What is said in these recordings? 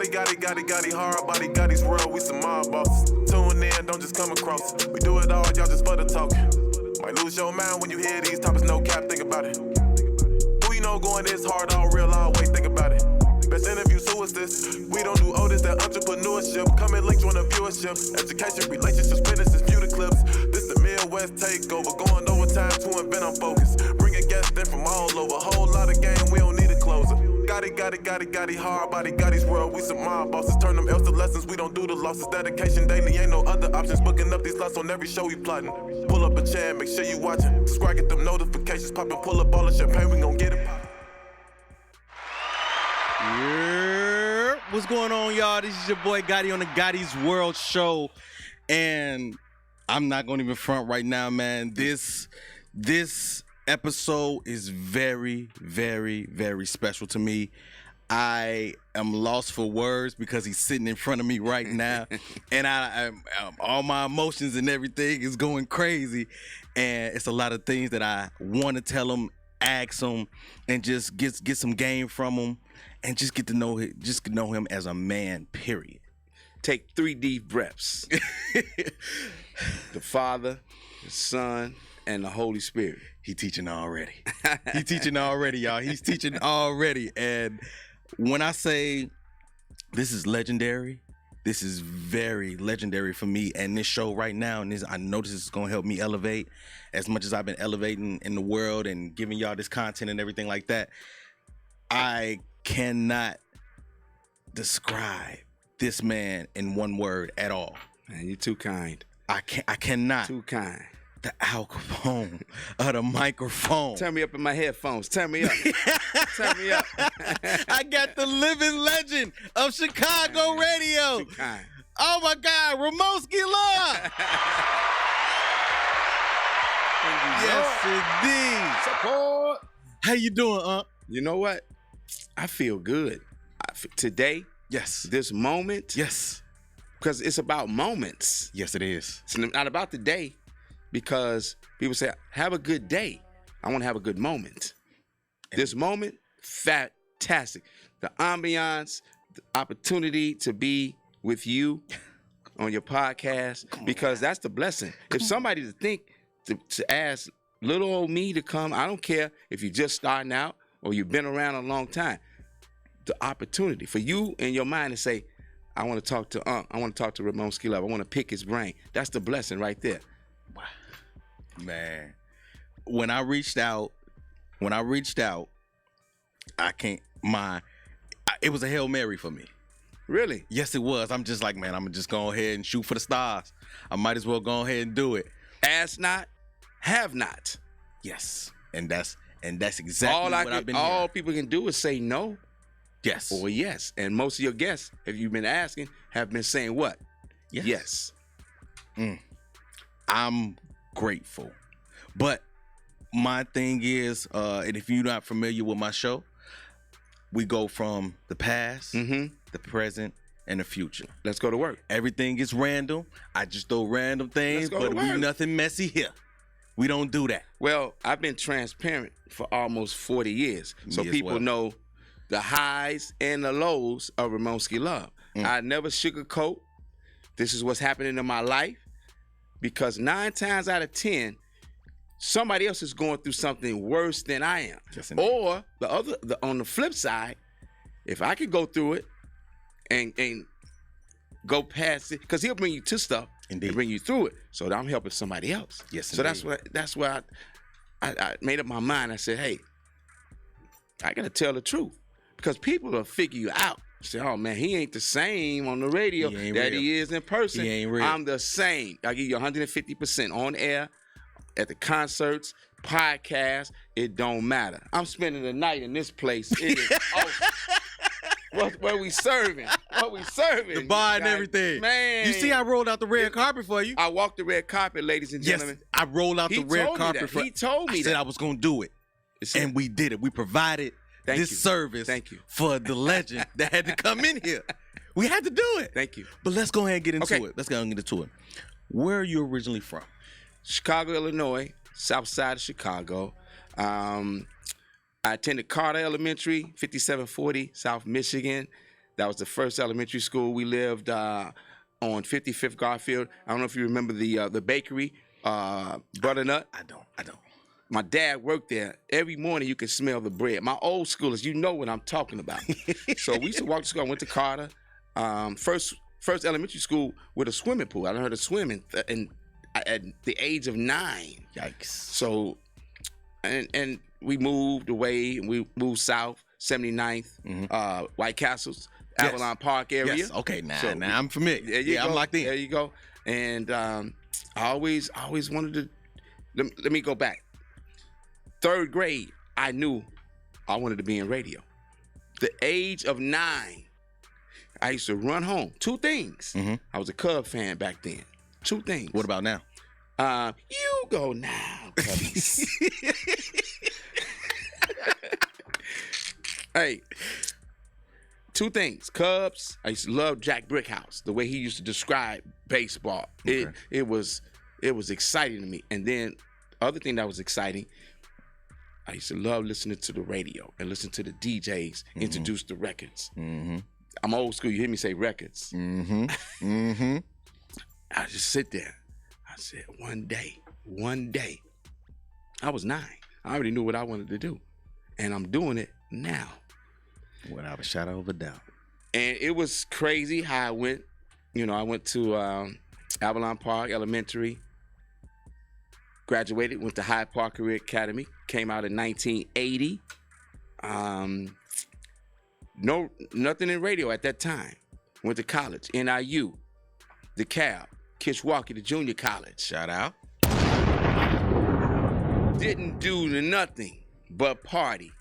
Gotti, hard body, Gotti's world, we some mob bosses. Tune in, don't just come across. We do it all, y'all just for the talk. Might lose your mind when you hear these topics, no cap, think about it. Who you know going this hard, all real, always think about it. Best interviews, who is this? We don't do all this, that entrepreneurship. Coming links on the viewership. Education, relationships, businesses, view the clips. This the Midwest takeover, going overtime to invent on focus. Bringing guests in from all over, whole lot of game, we don't need a closer. Gotti, hard body, Gotti's world, we some mob bosses. Turn them L's to lessons, we don't do the losses. Dedication daily, ain't no other options. Booking up these slots on every show we plotting. Pull up a chair, make sure you watching. Subscribe, get them notifications popping. Pull up all the champagne, we gon' get it poppin'. Yeah. What's going on, y'all? This is your boy Gotti on the Gotti's World Show. And I'm not going to even front right now, man. This episode is very, very, very special to me. I am lost for words because he's sitting in front of me right now. And I'm all my emotions and everything is going crazy. And it's a lot of things that I want to tell him, ask him, and just get some game from him. And just get to know him as a man, period. Take 3 deep breaths. The Father, the Son, and the Holy Spirit. He teaching already. He teaching already, y'all. He's teaching already. And when I say this is legendary, this is very legendary for me. And this show right now, and I know this is going to help me elevate as much as I've been elevating in the world and giving y'all this content and everything like that. I cannot describe this man in one word at all. Man, you're too kind. I cannot. Too kind. The Al Capone of the microphone. Turn me up in my headphones. Turn me up. Turn me up. I got the living legend of Chicago radio. Too kind. Oh my God, RAMONSKI LUV. Yes, indeed. Support. How you doing, You know what? I feel good. Today, yes. This moment, yes. Because it's about moments. Yes, it is. It's not about the day, because people say, have a good day. I want to have a good moment. This moment, fantastic. The ambiance, the opportunity to be with you on your podcast, because that's the blessing. If somebody to think to ask little old me to come, I don't care if you're just starting out or you've been around a long time, the opportunity for you in your mind to say, I want to talk to I want to talk to RAMONSKI LUV. I want to pick his brain. That's the blessing right there. Man, when I reached out, it was a Hail Mary for me. Really? Yes, it was. I'm just like, man, I'm just go ahead and shoot for the stars. I might as well go ahead and do it. Ask not, have not. Yes, and that's exactly what I've been. All people can do is say no. Yes. Or yes. And most of your guests, if you've been asking, have been saying what? Yes. I'm grateful. But my thing is, and if you're not familiar with my show, we go from the past, the present, and the future. Let's go to work. Everything is random. I just throw random things, but we nothing messy here. We don't do that. Well, I've been transparent for almost 40 years. So people know the highs and the lows of RAMONSKI LUV. I never sugarcoat. This is what's happening in my life, because 9 times out of 10, somebody else is going through something worse than I am. Or on the flip side, if I could go through it and go past it, because he'll bring you to stuff and bring you through it. So I'm helping somebody else. Yes. So that's why I made up my mind. I said, hey, I gotta tell the truth, because people will figure you out. Say, oh man, he ain't the same on the radio that he is in person. He ain't real. I'm the same. I give you 150% on air, at the concerts, podcasts. It don't matter. I'm spending the night in this place. It is awesome. What we serving? What we serving? The bar and everything. Man. You see I rolled out the red carpet for you. I walked the red carpet, ladies and gentlemen. Yes, I rolled out the red carpet for you. He told me I said I was going to do it. And we did it. We provided this service for the legend that had to come in here. We had to do it. Thank you. But let's go ahead and get into it. Let's go ahead and get into it. Where are you originally from? Chicago, Illinois, south side of Chicago. I attended Carter Elementary, 5740 South Michigan. That was the first elementary school. We lived on 55th Garfield. I don't know if you remember the bakery, Butternut. I don't. My dad worked there. Every morning you could smell the bread. My old schoolers, you know what I'm talking about. So we used to walk to school. I went to Carter. First elementary school with a swimming pool. I learned to swim at the age of 9. Yikes. So, and we moved away. We moved south, 79th, White Castles, Yes. Avalon Park area. Yes. Okay. Now So I'm familiar. There you go. I'm locked in. There you go. And I always wanted to. Let me go back. 3rd grade, I knew I wanted to be in radio. The age of 9, I used to run home. 2 things. I was a Cub fan back then. 2 things. What about now? You go now, Cubbies. Hey, 2 things. Cubs. I used to love Jack Brickhouse, the way he used to describe baseball. Okay. It was exciting to me. And then other thing that was exciting, I used to love listening to the radio and listen to the DJs introduce the records. I'm old school. You hear me say records. I just sit there. I said, one day, I was 9. I already knew what I wanted to do. And I'm doing it now. Without a shadow of a doubt. And it was crazy how I went. You know, I went to Avalon Park Elementary, graduated, went to Hyde Park Career Academy, came out in 1980. Nothing in radio at that time. Went to college, NIU, DeKalb, Kishwaukee, the junior college. Shout out. Didn't do nothing but party.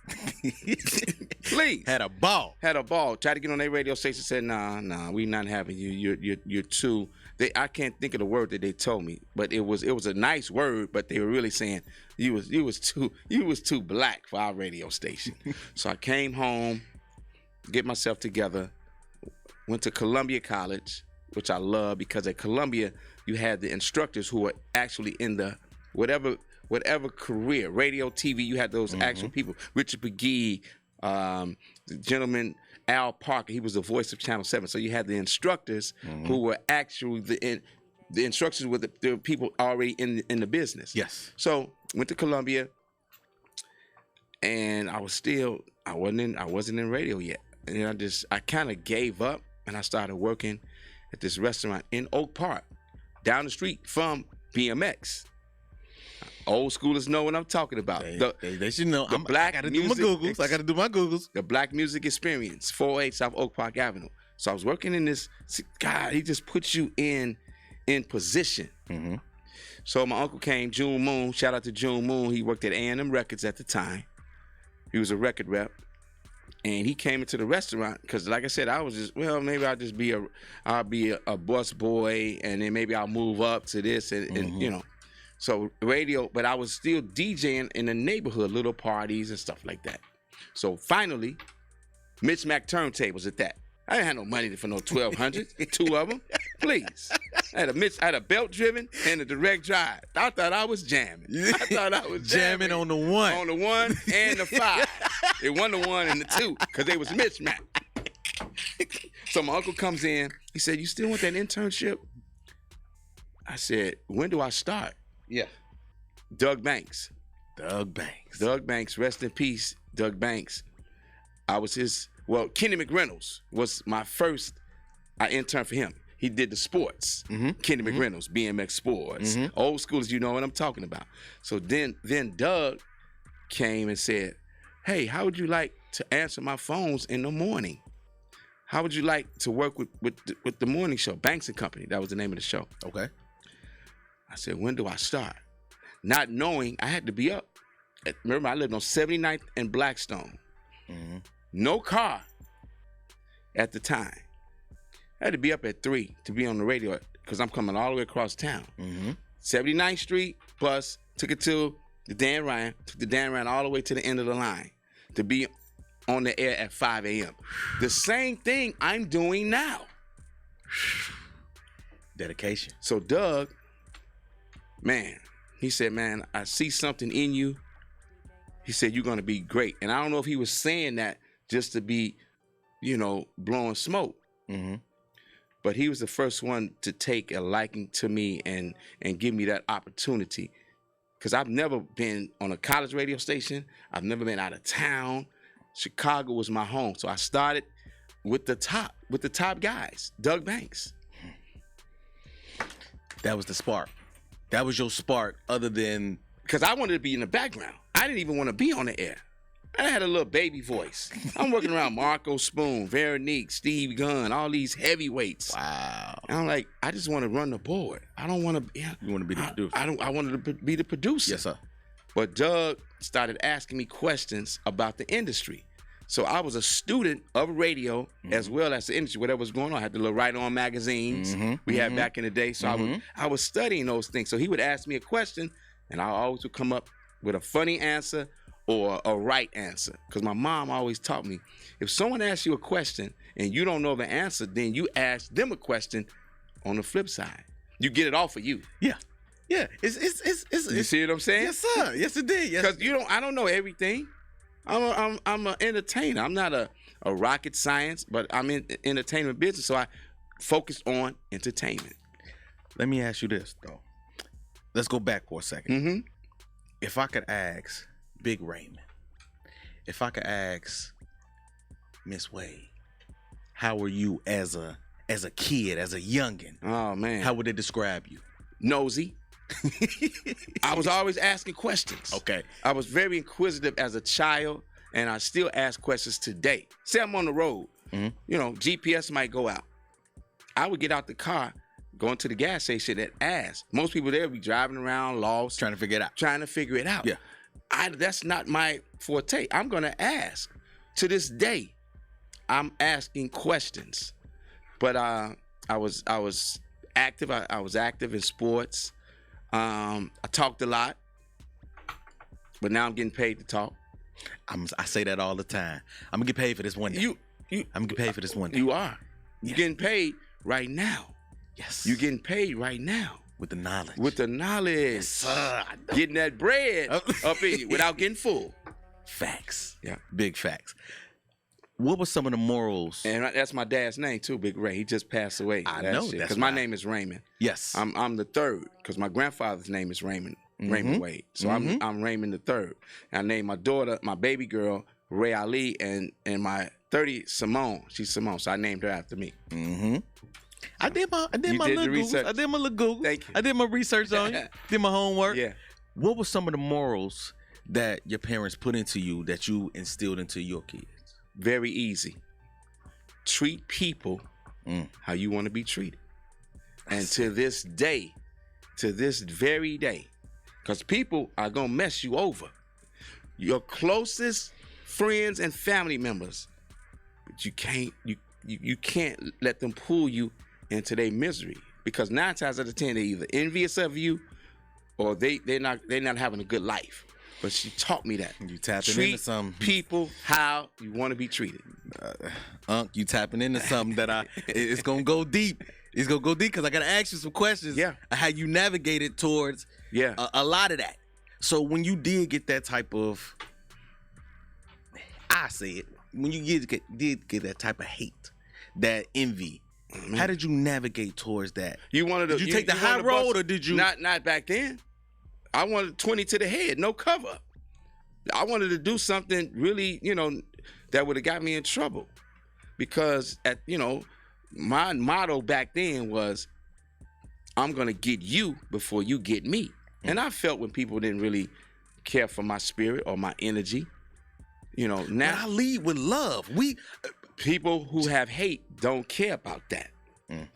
Please. Had a ball. Tried to get on their radio station. Said, nah, we not having you. You're too. I can't think of the word that they told me, but it was a nice word. But they were really saying you was too black for our radio station. So I came home, get myself together, went to Columbia College, which I love because at Columbia you had the instructors who were actually in the whatever career, radio, TV. You had those actual people. Richard McGee, the gentleman Al Parker. He was the voice of Channel 7. So you had the instructors who were actually the instructors were the people already in the business. Yes. So went to Columbia, and I wasn't in radio yet, and I kind of gave up, and I started working at this restaurant in Oak Park, down the street from BMX. Old schoolers know what I'm talking about. They should know. I gotta do my Googles. I gotta do my Googles. The Black Music Experience, 408 South Oak Park Avenue. So I was working in this. God, he just puts you in position. So my uncle came, June Moon. Shout out to June Moon. He worked at A&M Records at the time. He was a record rep, and he came into the restaurant because, like I said, I was just maybe I'll be a bus boy, and then maybe I'll move up to this, and you know. So radio, but I was still DJing in the neighborhood, little parties and stuff like that. So finally, Mitch Mac turntables at that. I didn't have no money for no 1200s, 2 of them, please. I had a belt driven and a direct drive. I thought I was jamming. Jamming on the 1. On the 1 and the 5. It wasn't the 1 and the 2 because they was Mitch Mac. So my uncle comes in. He said, "You still want that internship?" I said, "When do I start?" Yeah. Doug Banks, rest in peace, Doug Banks. I was Kenny McReynolds was my first, I interned for him. He did the sports. Kenny McReynolds, BMX Sports. Old schoolers, you know what I'm talking about. So then Doug came and said, "Hey, how would you like to answer my phones in the morning? How would you like to work with the morning show, Banks and Company?" That was the name of the show. Okay. I said, "When do I start?" Not knowing I had to be up. Remember, I lived on 79th and Blackstone. No car at the time. I had to be up at 3 to be on the radio because I'm coming all the way across town. 79th Street bus, took it to the Dan Ryan, took the Dan Ryan all the way to the end of the line to be on the air at 5 a.m. The same thing I'm doing now. Dedication. So Doug, man, he said, "Man, I see something in you." He said, "You're going to be great." And I don't know if he was saying that just to be blowing smoke. Mm-hmm. But he was the first one to take a liking to me and give me that opportunity. Because I've never been on a college radio station. I've never been out of town. Chicago was my home. So I started with the top guys, Doug Banks. That was the spark. That was your spark, other than... Because I wanted to be in the background. I didn't even want to be on the air. I had a little baby voice. I'm working around Marco Spoon, Veronique, Steve Gunn, all these heavyweights. Wow. And I'm like, I just want to run the board. I don't want to. You want to be the producer? I wanted to be the producer. Yes, sir. But Doug started asking me questions about the industry. So I was a student of radio as well as the industry, whatever was going on. I had the little write-on magazines we had back in the day. So I was studying those things. So he would ask me a question, and I always would come up with a funny answer or a right answer. Because my mom always taught me, if someone asks you a question and you don't know the answer, then you ask them a question on the flip side. You get it off of you. Yeah. Yeah. You see what I'm saying? Yes, sir. Yes, it did. Yes. Because I don't know everything. I'm an entertainer. I'm not a rocket science, but I'm in entertainment business, so I focus on entertainment. Let me ask you this, though. Let's go back for a second. If I could ask Big Raymond, if I could ask Miss Wade, how were you as a kid, as a youngin'? Oh, man. How would they describe you? Nosy. I was always asking questions. Okay. I was very inquisitive as a child, and I still ask questions today. Say I'm on the road, GPS might go out. I would get out the car, go into the gas station and ask. Most people there be driving around lost. Trying to figure it out. Yeah. That's not my forte. I'm going to ask. To this day, I'm asking questions. But I was active. I was active in sports. I talked a lot, but now I'm getting paid to talk. I say that all the time. I'm gonna get paid for this one day. I'm gonna get paid for this one day. You are. You're getting paid right now. Yes. You're getting paid right now. With the knowledge. With the knowledge. Yes, sir. Getting that bread up in you without getting full. Facts. Yeah. Big facts. What were some of the morals? And that's my dad's name too, Big Ray. He just passed away. I know. Because my name is Raymond. Yes. I'm the third because my grandfather's name is Raymond Wade. So I'm Raymond the third. And I named my daughter, my baby girl, Ray Ali, and my 30 Simone. She's Simone, so I named her after me. I did my little research. Google. Thank you. I did my research on you. Did my homework. Yeah. What were some of the morals that your parents put into you that you instilled into your kids? Very easy. Treat people how you want to be treated. And to this very day, because people are going to mess you over. Your closest friends and family members, but you can't let them pull you into their misery. Because 9 times out of 10, they're either envious of you or they're not having a good life. But she taught me that. You tapping into something. Treat people how you want to be treated. You tapping into something that it's going to go deep. It's going to go deep because I got to ask you some questions. Yeah. How you navigated towards a lot of that. So when you did get that type of, when you did get that type of hate, that envy, how did you navigate towards that? Did you take the high road or did you? Not back then. I wanted 20 to the head, no cover. I wanted to do something really, that would have got me in trouble. Because my motto back then was, I'm gonna get you before you get me. And I felt when people didn't really care for my spirit or my energy. Now but I lead with love. People who have hate don't care about that.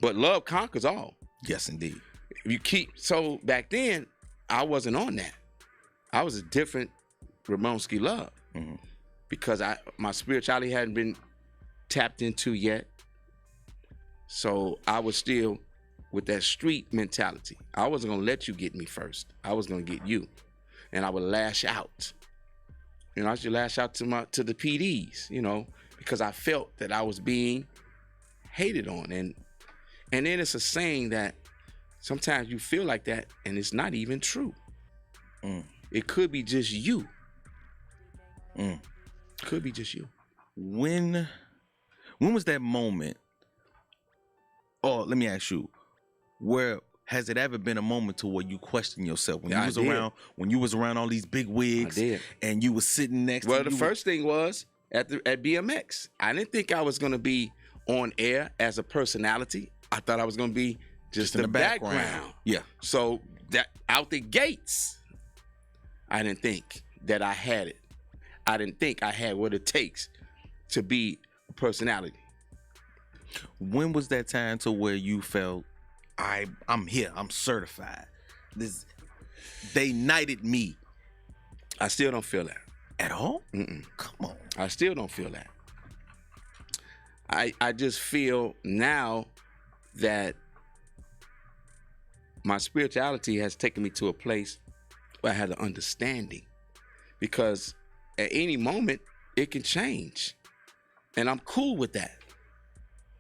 But love conquers all. Yes, indeed. So back then, I wasn't on that. I was a different RAMONSKI LUV because my spirituality hadn't been tapped into yet. So I was still with that street mentality. I wasn't gonna let you get me first. I was gonna get you, and I would lash out. I should lash out to the PDs, because I felt that I was being hated on, and then it's a saying that sometimes you feel like that, and it's not even true. It could be just you. Could be just you. When When was that moment? Or let me ask you, where has it ever been a moment to where you question yourself when you was around all these big wigs and you was sitting next to the first thing was at BMX. I didn't think I was gonna be on air as a personality. I thought I was gonna be just in the background. Yeah. So that out the gates, I didn't think that I had it. I didn't think I had what it takes to be a personality. When was that time to where you felt I'm here, I'm certified? They knighted me. I still don't feel that. At all? Mm-mm. Come on. I still don't feel that. I just feel now that my spirituality has taken me to a place where I had an understanding, because at any moment it can change, and I'm cool with that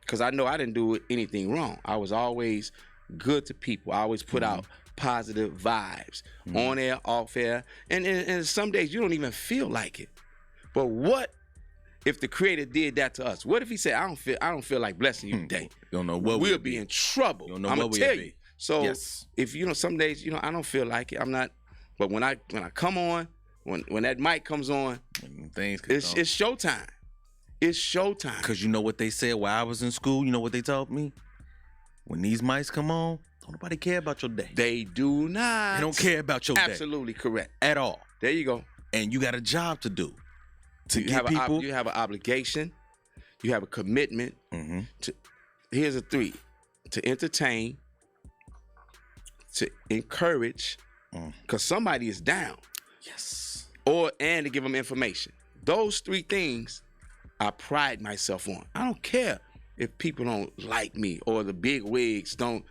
because I know I didn't do anything wrong. I was always good to people. I always put out positive vibes on air, off air, and some days you don't even feel like it. But what if the Creator did that to us? What if He said, I don't feel like blessing you today? You don't know what we'll be in trouble. Don't know I'm what gonna tell we'll you. be. So Yes. if some days I don't feel like it. I'm not. But when I come on, when that mic comes on, Things it's showtime. It's showtime. Because you know what they said while I was in school? You know what they told me? When these mics come on, don't nobody care about your day. They do not. They don't care about your day. Absolutely correct. At all. There you go. And you got a job to do. You have an obligation. You have a commitment. Here's a 3: to entertain, to encourage, because somebody is down. Yes. And to give them information. Those 3 things I pride myself on. I don't care if people don't like me or the big wigs don't.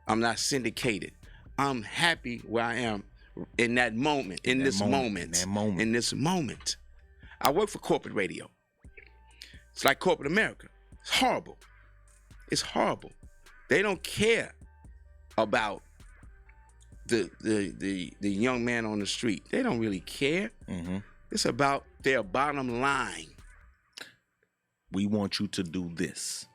I'm not syndicated. I'm happy where I am in that moment, in this moment. I work for corporate radio. It's like corporate America. It's horrible. It's horrible. They don't care about the young man on the street. They don't really care. It's about their bottom line. We want you to do this.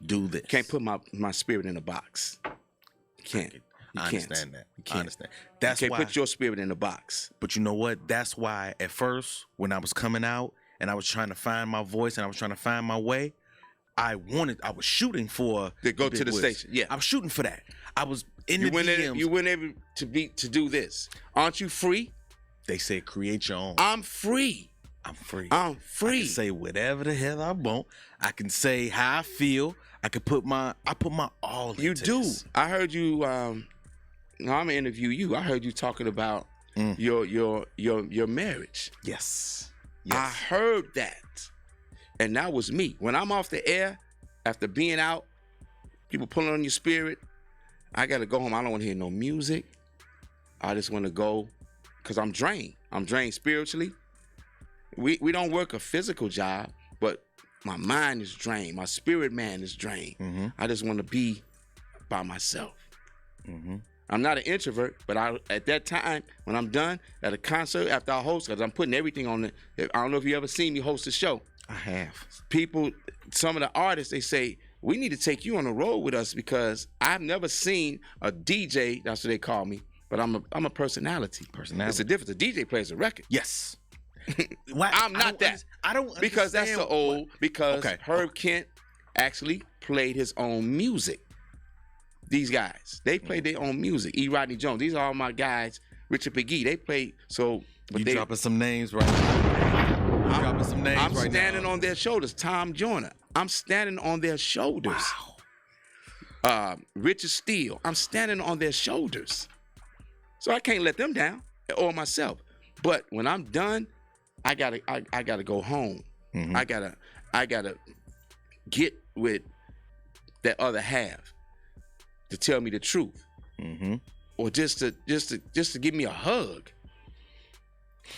Do this. Can't put my spirit in a box. You can't. I understand that. You can't. I understand. That's you can't why. put your spirit in a box. But you know what? That's why at first, when I was coming out and I was trying to find my voice and I was trying to find my way, I was shooting for To go to the Woods. station. Yeah. I was shooting for that. I was in You the DMs. you weren't able to do this. Aren't you free? They said create your own. I'm free. I'm free. I'm I free. can say whatever the hell I want. I can say how I feel. I put my all into You do. this. I heard you. I'm gonna interview you. I heard you talking about your marriage. Yes. I heard that, and that was me. When I'm off the air, after being out, people pulling on your spirit, I gotta go home. I don't want to hear no music. I just want to go because I'm drained. I'm drained spiritually. We don't work a physical job, but my mind is drained. My spirit man is drained. I just want to be by myself. I'm not an introvert, but at that time, when I'm done at a concert, after I host, because I'm putting everything on it. I don't know if you ever seen me host a show. I have. People, some of the artists, they say, we need to take you on the road with us because I've never seen a DJ, that's what they call me, but I'm a personality. It's a difference. A DJ plays a record. Yes. I'm not that. I don't Because that's the old, because Okay. Herb Kent actually played his own music. These guys, they played their own music. E. Rodney Jones, these are all my guys. Richard McGee, they played, so. But You dropping some names right now. You dropping some names I'm right now. standing on their shoulders. Tom Joyner, I'm standing on their shoulders. Richard Steele, I'm standing on their shoulders. So I can't let them down or myself. But when I'm done, I gotta go home. I gotta get with that other half to tell me the truth, or just to give me a hug,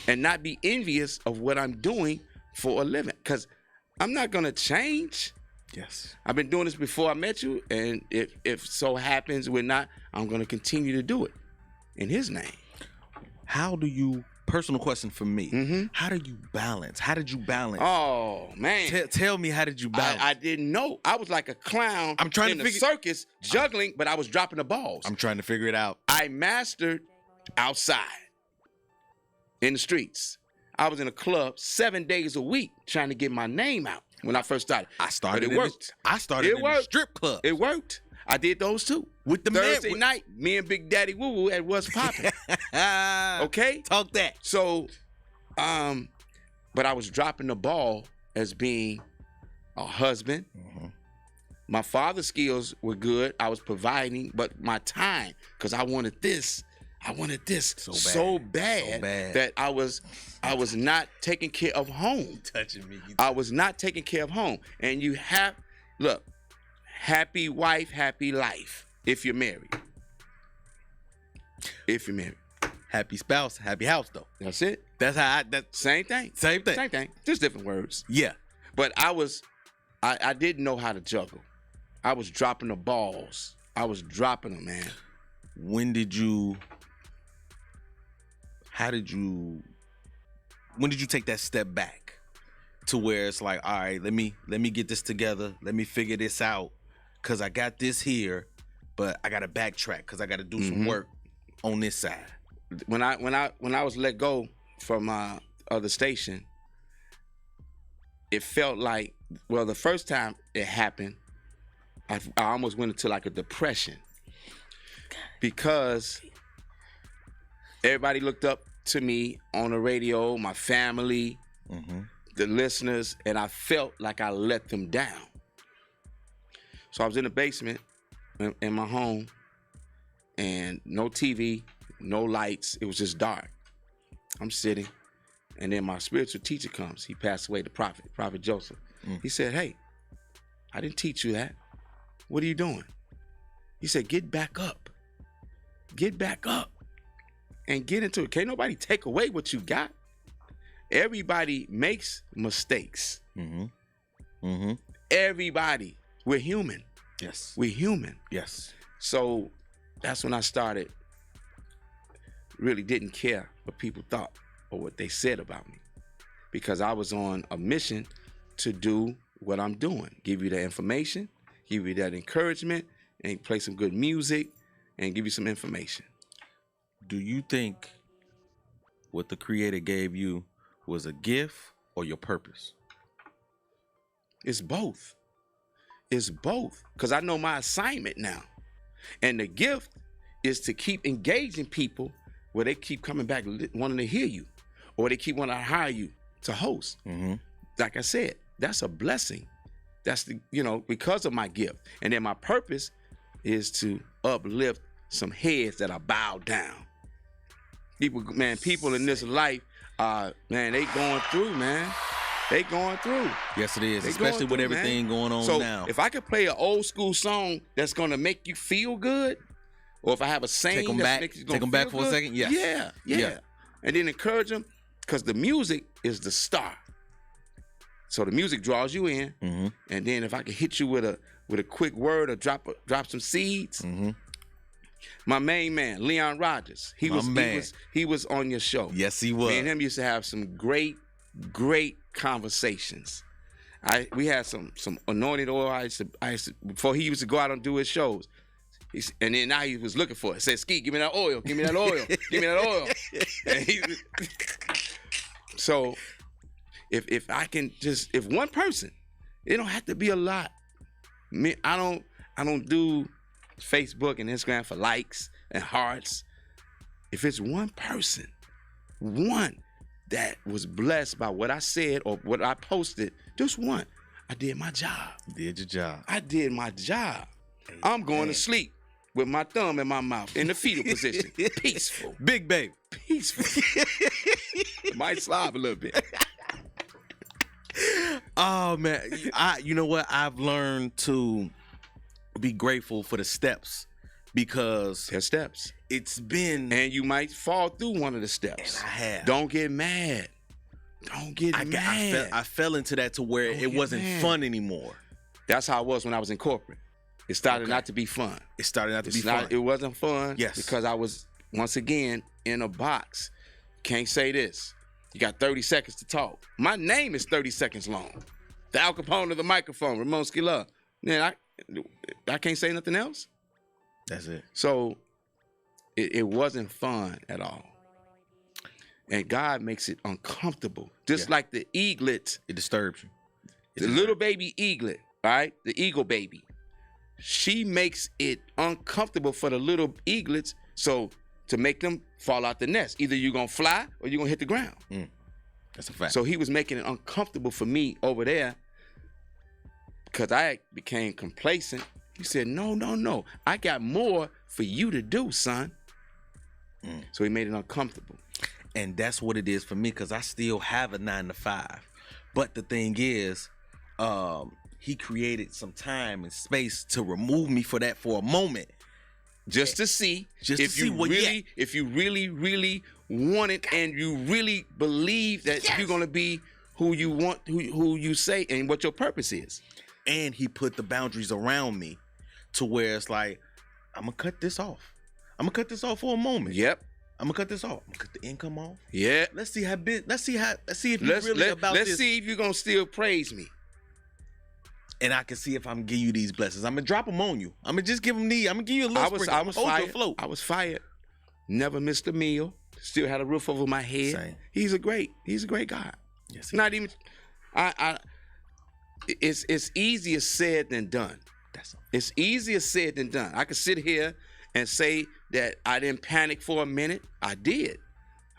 and not be envious of what I'm doing for a living. Because I'm not gonna change. Yes. I've been doing this before I met you, and if so happens we're not, I'm gonna continue to do it in His name. How do you personal question for me. Mm-hmm. How do you balance? How did you balance? Oh man, Tell me, how did you balance? I didn't know. I was like a clown I'm trying in to the figure- circus juggling, but I was dropping the balls. I'm trying to figure it out. I mastered outside in the streets. I was in a club 7 days a week trying to get my name out when I first started. I started. But it worked. I started in a strip club. It worked. I did those too. With the Thursday man, night, me and Big Daddy Woo Woo at What's Poppin'. Okay? Talk that. So, but I was dropping the ball as being a husband. Mm-hmm. My father's skills were good. I was providing, but my time, because I wanted this so bad that I was not taking care of home. Touching me. I was not taking care of home. And you have, look, happy wife, happy life if you're married. If you're married. Happy spouse, happy house, though. That's it. That's how Same thing. Same thing. Same thing. Just different words. Yeah. But I didn't know how to juggle. I was dropping the balls. I was dropping them, man. When did you take that step back to where it's like, all right, let me get this together. Let me figure this out. Cause I got this here, but I gotta backtrack because I gotta do some work on this side. When I was let go from my other station, it felt like, well, the first time it happened, I almost went into like a depression because everybody looked up to me on the radio, my family, the listeners, and I felt like I let them down. So I was in the basement in my home, and no TV, no lights. It was just dark. I'm sitting, and then my spiritual teacher comes. He passed away, the Prophet Joseph. He said, hey, I didn't teach you that. What are you doing? He said, get back up. Get back up and get into it. Can't nobody take away what you got. Everybody makes mistakes. Everybody. We're human. Yes. We're human. Yes. So that's when I started, really didn't care what people thought or what they said about me, because I was on a mission to do what I'm doing. Give you the information, give you that encouragement, and play some good music, and give you some information. Do you think what the Creator gave you was a gift or your purpose? It's both. It's both, because I know my assignment now. And the gift is to keep engaging people where they keep coming back wanting to hear you, or they keep wanting to hire you to host. Like I said, that's a blessing. That's because of my gift. And then my purpose is to uplift some heads that are bowed down. People in this life, they going through, man. They going through. Yes, it is, especially with everything going on now. If I could play an old school song that's gonna make you feel good, or if I have a saying that makes you take them back for a second, yes. Yeah. And then encourage them, because the music is the star. So the music draws you in, and then if I could hit you with a quick word or drop some seeds. My main man, Leon Rogers, he was on your show. Yes, he was. Me and him used to have some great conversations. We had some anointed oil. I used to, before he used to go out and do his shows. And then now he was looking for it. Said, Ski, give me that oil. Give me that oil. Give me that oil. So if I can if one person, it don't have to be a lot. I don't do Facebook and Instagram for likes and hearts. If it's one person, one that was blessed by what I said or what I posted, just one, I did my job. Did your job. I did my job. I'm going to sleep with my thumb in my mouth in the fetal position. Peaceful. Big baby. Peaceful. Might slob a little bit. Oh, man. You know what? I've learned to be grateful for the steps, because There's steps. it's been... And you might fall through one of the steps. And I have. Don't get mad. Don't get mad. I fell into that to where it wasn't fun anymore. That's how it was when I was in corporate. It started not to be fun. It started not to be fun. It wasn't fun. Yes. Because I was, once again, in a box. can't say this. You got 30 seconds to talk. My name is 30 seconds long. The Al Capone of the microphone, RAMONSKI LUV. Man, I can't say nothing else. That's it. So it wasn't fun at all. And God makes it uncomfortable. Just like the eaglet. It disturbs you. The little baby eaglet, right? The eagle baby. She makes it uncomfortable for the little eaglets, so to make them fall out the nest. Either you're going to fly or you're going to hit the ground. That's a fact. So he was making it uncomfortable for me over there because I became complacent. He said, no. I got more for you to do, son. So he made it uncomfortable. And that's what it is for me, because I still have a 9 to 5. But the thing is, he created some time and space to remove me for a moment. Just to see if you really want it and you really believe that you're gonna be who you want, who you say, and what your purpose is. And he put the boundaries around me to where it's like, I'm gonna cut this off. I'm gonna cut this off for a moment. Yep. I'm gonna cut this off. I'm gonna cut the income off. Yeah. Let's see if you're really about this. Let's see if you're gonna still praise me. And I can see if I'm gonna give you these blessings. I'm gonna drop them on you. I'm gonna just give them these. I'm gonna give you a little sprinkle. I was fired. I was fired. Never missed a meal. Still had a roof over my head. Same. He's a great guy. Yes, Not even. It's easier said than done. It's easier said than done. I could sit here and say that I didn't panic for a minute. I did.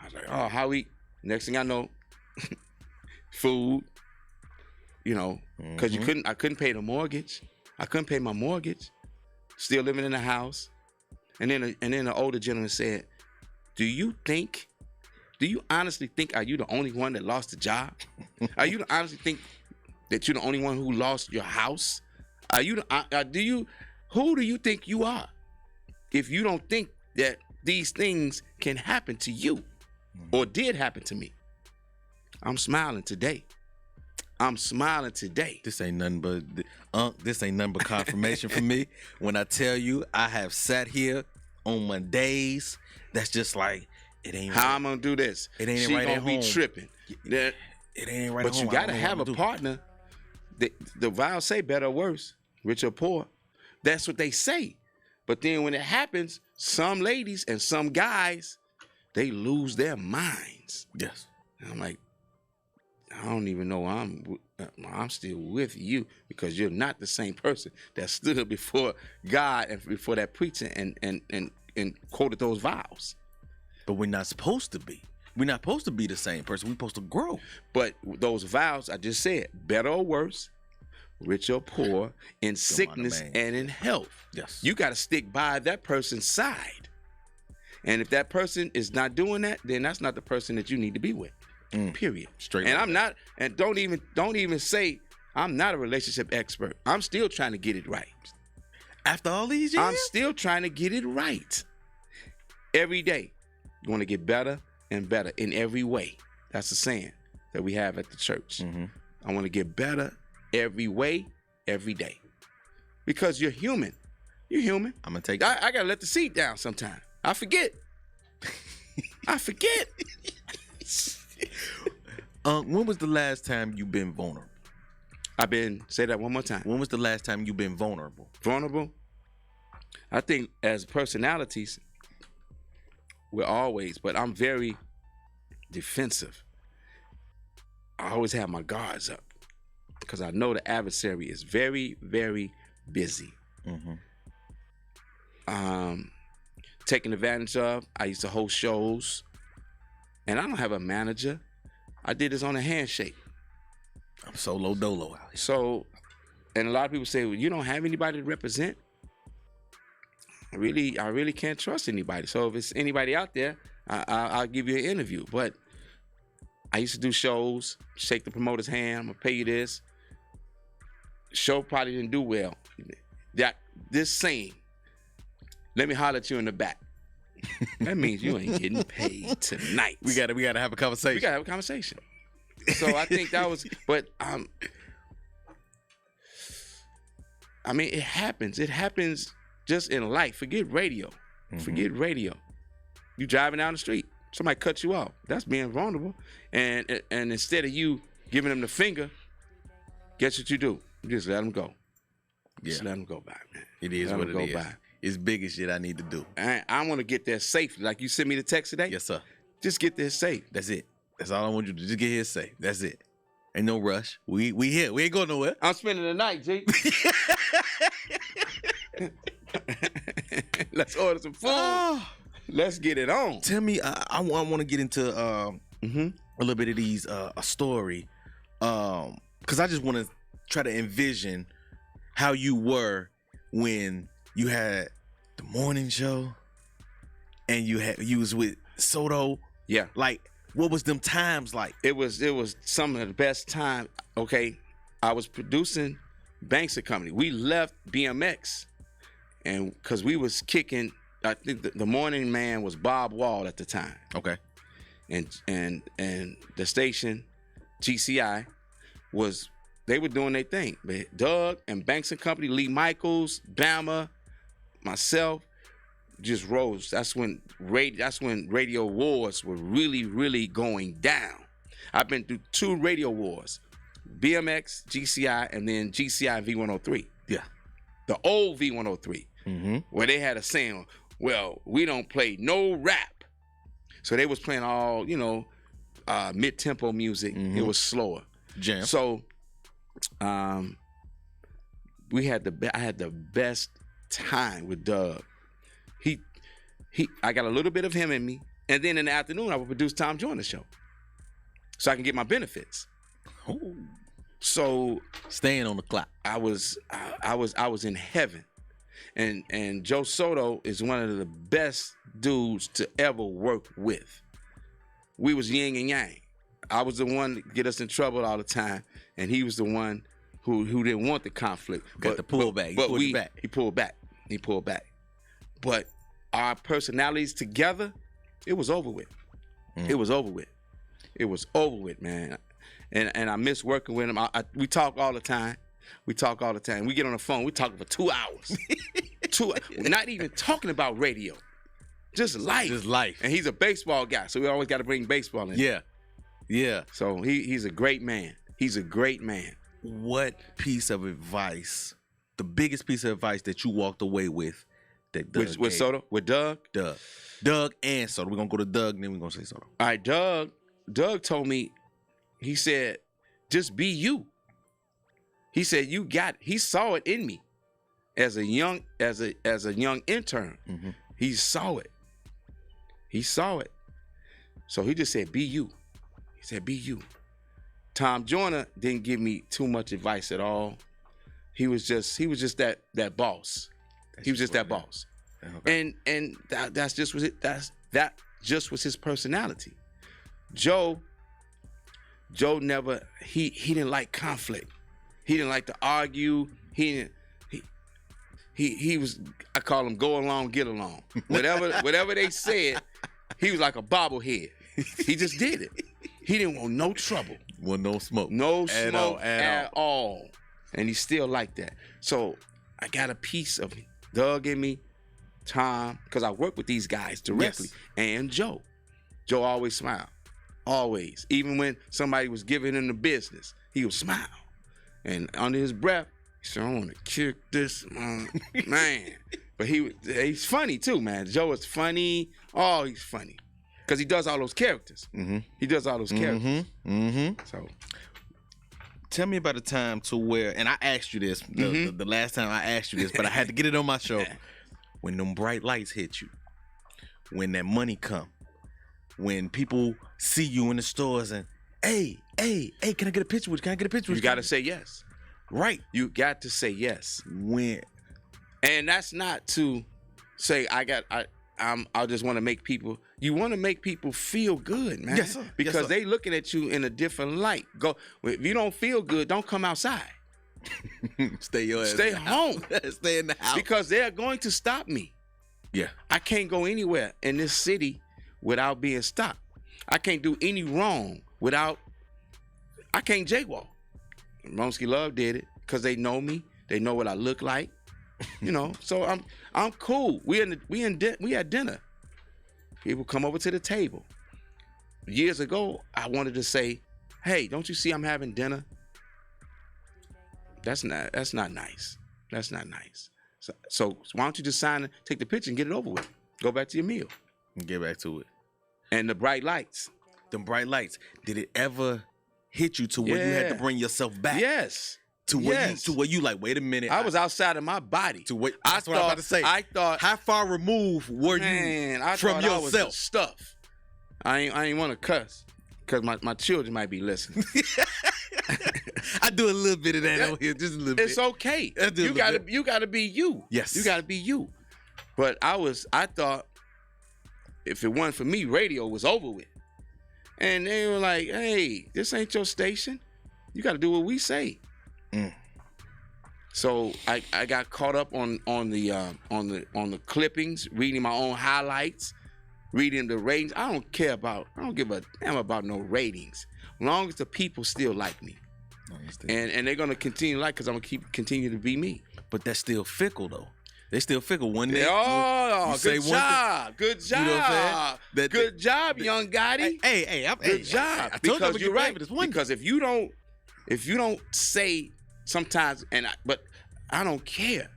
I was like, oh, how we? Next thing I know, food. You know, because I couldn't pay the mortgage. I couldn't pay my mortgage. Still living in the house. And then the older gentleman said, do you honestly think, are you the only one that lost a job? Are you honestly think that you're the only one who lost your house? Who do you think you are if you don't think that these things can happen to you or did happen to me? I'm smiling today. This ain't nothing but confirmation for me. When I tell you, I have sat here on my days that's just like, it ain't how right. I'm gonna do this. It ain't she right gonna at be home. Tripping. It ain't right. But you gotta have a partner. The vows say better or worse, rich or poor. That's what they say. But then when it happens, some ladies and some guys, they lose their minds. Yes. And I'm like, I don't even know I'm still with you, because you're not the same person that stood before God and before that preacher and quoted those vows. But we're not supposed to be. We're not supposed to be the same person. We're supposed to grow. But those vows I just said, better or worse, rich or poor, in sickness and in health. Yes. You got to stick by that person's side. And if that person is not doing that, then that's not the person that you need to be with. Period. Straight. And I'm not, and don't even say I'm not a relationship expert. I'm still trying to get it right. After all these years? I'm still trying to get it right. Every day, you want to get better and better in every way. That's the saying that we have at the church. I want to get better every way, every day. Because you're human. You're human. I'm going to take I got to let the seat down sometime. I forget. When was the last time you've been vulnerable? Say that one more time. When was the last time you've been vulnerable? Vulnerable? I think as personalities, we're always, but I'm very defensive. I always have my guards up because I know the adversary is very, very busy. Taken advantage of. I used to host shows, and I don't have a manager. I did this on a handshake. I'm solo dolo out here. So, and a lot of people say, well, you don't have anybody to represent. I really can't trust anybody. So if it's anybody out there, I'll give you an interview. But I used to do shows, shake the promoter's hand. I'm gonna pay you this. Show probably didn't do well. This saying, let me holler at you in the back. That means you ain't getting paid tonight. We gotta have a conversation. We gotta have a conversation. So I think that was, but I mean, it happens. It happens just in life. Forget radio. Forget radio. You driving down the street. Somebody cut you off. That's being vulnerable. And instead of you giving them the finger, guess what you do? You just let them go. Just let them go by, man. It is let what it is. By. It's big as shit I need to do. I want to get there safely. Like you sent me the text today? Yes, sir. Just get there safe. That's it. That's all I want you to do. Just get here safe. That's it. Ain't no rush. We here. We ain't going nowhere. I'm spending the night, G. Let's order some food. Let's get it on. Tell me, I want to get into a little bit of these a story, because I just want to try to envision how you were when you had the morning show and you was with Soto. Yeah. Like, what was them times like? It was some of the best time. Okay, I was producing Banks & Company. We left BMX, and because we was kicking. I think the morning man was Bob Wall at the time. Okay. And the station, GCI, they were doing their thing. But Doug and Banks & Company, Lee Michaels, Bama, myself, just rose. That's when radio wars were really, really going down. I've been through 2 radio wars, BMX, GCI, and then GCI V103. Yeah. The old V103, where they had a saying, well, we don't play no rap. So they was playing all, mid-tempo music. It was slower. Jam. So I had the best time with Doug. I got a little bit of him in me. And then in the afternoon, I would produce Tom Joyner's show. So I can get my benefits. Ooh. So staying on the clock. I was in heaven. And Joe Soto is one of the best dudes to ever work with. We was yin and yang. I was the one to get us in trouble all the time, and he was the one who didn't want the conflict. Got the pull back. He pulled back. But our personalities together, it was over with. It was over with, man. And I miss working with him. We talk all the time. We get on the phone. We talk for 2 hours. Not even talking about radio. Just life. And he's a baseball guy, so we always got to bring baseball in. Yeah. So he's a great man. What piece of advice, the biggest piece of advice that you walked away with that Doug with Soto? With Doug? Doug and Soto. We're going to go to Doug, and then we're going to say Soto. All right, Doug told me, he said, just be you. He said, he saw it in me as a young intern. He saw it. So he just said, be you. He said, be you. Tom Joyner didn't give me too much advice at all. He was just that boss. He was just that boss. Okay. And that just was his personality. Joe never, he didn't like conflict. He didn't like to argue. He was, I call him go along, get along. Whatever they said, he was like a bobblehead. He just did it. He didn't want no trouble. Want no smoke. No smoke at all. And he's still like that. So I got a piece of Doug in me, Tom, because I work with these guys directly, and Joe. Joe always smiled. Always. Even when somebody was giving him the business, he would smile. And under his breath, he said, I want to kick this man. But he's funny too, man. Joe is funny. Oh, he's funny. Because he does all those characters. He does all those characters. So tell me about a time to where, and I asked you this, the last time I asked you this, but I had to get it on my show. When them bright lights hit you, when that money come, when people see you in the stores and, hey, can I get a picture with you? You got to say yes. Right. You got to say yes. When. And that's not to say I just want to make people, you want to make people feel good, man. Yes, sir. Because they looking at you in a different light. If you don't feel good, don't come outside. Stay home. Stay in the house. Because they're going to stop me. Yeah. I can't go anywhere in this city without being stopped. I can't do any wrong I can't jaywalk. RAMONSKI LUV did it because they know me. They know what I look like. So I'm cool. We had dinner. People come over to the table. years ago, I wanted to say, hey, don't you see I'm having dinner? That's not nice. That's not nice. So why don't you just sign and take the picture and get it over with? Go back to your meal. And get back to it. And the bright lights. Them bright lights. Did it ever hit you to where you had to bring yourself back? Yes. To where you like, wait a minute. I was outside of my body. That's what I'm about to say. I thought, how far removed were you from yourself? I was the stuff. I ain't want to cuss because my children might be listening. I do a little bit of that over here, just a little bit. It's okay. You gotta be you. Yes. You gotta be you. But I thought if it wasn't for me, radio was over with. And they were like, hey, this ain't your station. You gotta do what we say. So I got caught up on the clippings, reading my own highlights, reading the ratings. I don't give a damn about no ratings. As long as the people still like me. And they're gonna continue to like because I'm gonna continue to be me. But that's still fickle though. They still fickle. One day, good job. Good job. You know what I'm saying? Good job, young Gotti. Good job. Because you're right. Because if you don't say sometimes, but I don't care.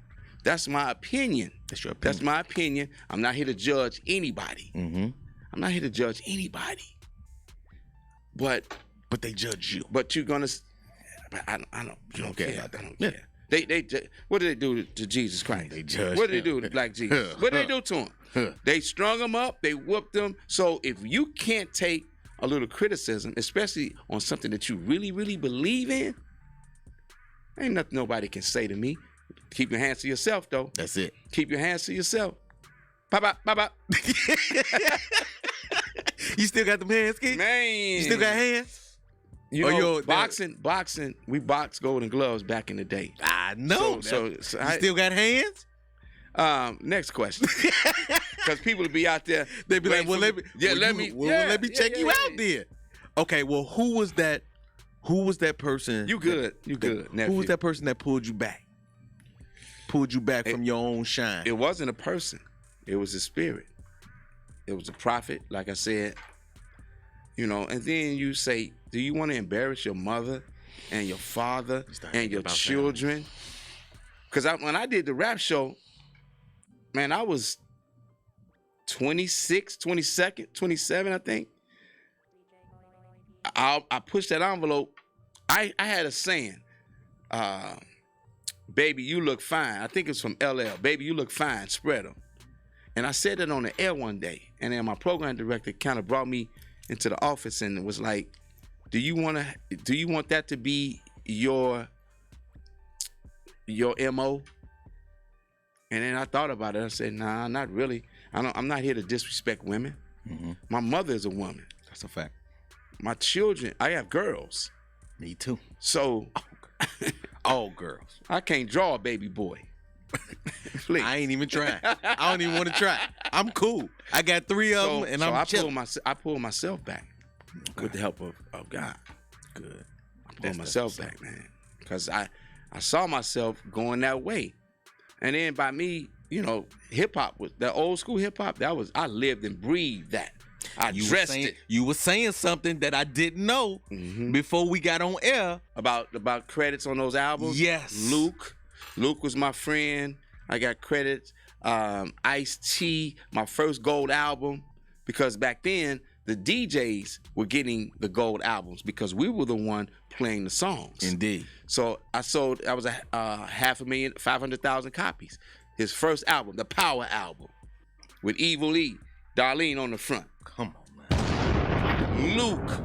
That's my opinion. That's your opinion. That's my opinion. I'm not here to judge anybody. Mm-hmm. I'm not here to judge anybody. But they judge you. But you're gonna. I don't. You don't care about that. I don't care. They what did they do to Jesus Christ? They judged What did they do to Black Jesus? What did they do to him? They strung him up. They whooped him. So if you can't take a little criticism, especially on something that you really, really believe in, ain't nothing nobody can say to me. Keep your hands to yourself, though. That's it. Keep your hands to yourself. Bye-bye, bye-bye. You still got them hands, kid? Man. You still got hands? You know, boxing, we boxed Golden Gloves back in the day. I know. So you still got hands? Next question. Because people will be out there. They be like, let me check you out there. Okay, well, who was that person? You good, nephew. Who was that person that pulled you back? Pulled you back from your own shine? It wasn't a person. It was a spirit. It was a prophet, like I said. You know, and then you say, do you want to embarrass your mother and your father and your children? Because when I did the rap show, man, I was 26, 27, I think. I pushed that envelope. I had a saying, baby, you look fine. I think it's from LL. Baby, you look fine. Spread them. And I said that on the air one day. And then my program director kind of brought me into the office and was like, do you want that to be your MO? And then I thought about it. I said, nah, not really. I'm not here to disrespect women. Mm-hmm. My mother is a woman. That's a fact. My children, I have girls. Me too. So all girls. I can't draw a baby boy. Please. I ain't even trying. I don't even want to try. I'm cool. I got 3 of them, and I'm chilling. I pulled myself back with the help of God. Good. I pulled myself back, man, because I saw myself going that way, and then by me, you know, hip hop was that old school hip hop. I lived and breathed that. I dressed it. You were saying something that I didn't know before we got on air about credits on those albums. Yes, Luke was my friend. I got credits. Ice-T, my first gold album, because back then the DJs were getting the gold albums because we were the one playing the songs. Indeed. So I was a 500,000 copies. His first album, the Power album, with Evil E, Darlene on the front. Come on, man. Luke,